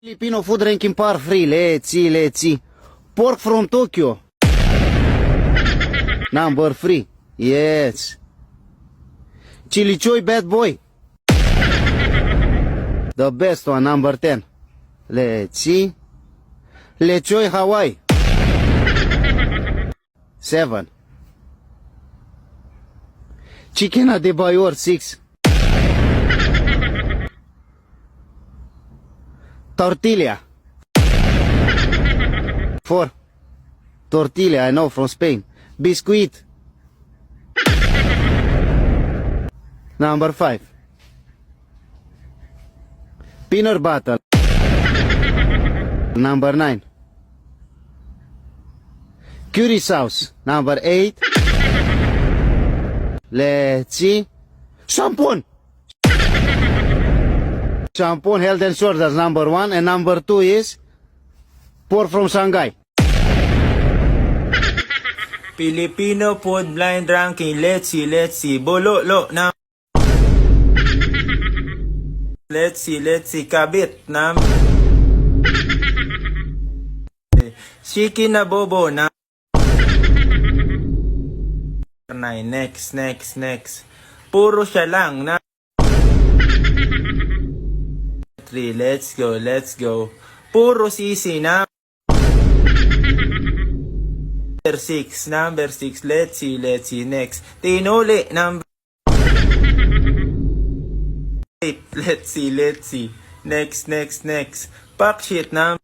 Filipino food ranking par free. Let's see. Pork from Tokyo. Number 3. Yes. Chili Choy Bad Boy. The best one, number 10. Let's see. Lechoy Hawaii. 7. Chicken Adebayor 6. Tortilla. 4. Tortilla, I know, from Spain. Biscuit. Number 5. Peanut butter. Number 9. Curry sauce. Number 8. Let's see. Shampoo. Shampoo Head and Shoulders, number 1. And number 2 is pork from Shanghai. Filipino food blind ranking. Let's see. Bololo na. Let's see. Kabit na. Chicken na bobo na. 9. Next. Puro siya lang na. 3. Let's go. Puro sisi na. Number 6. Let's see. Next. Tinuli. Number 8. Let's see. Next. Pack shit na.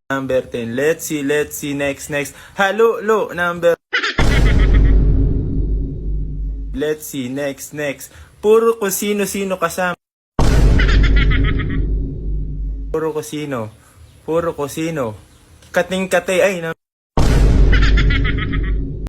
Number 10. Let's see. Next. Halo. Number. Let's see. Next. Puro kung sino kasama. Puro kusino. Kating-katay ay na.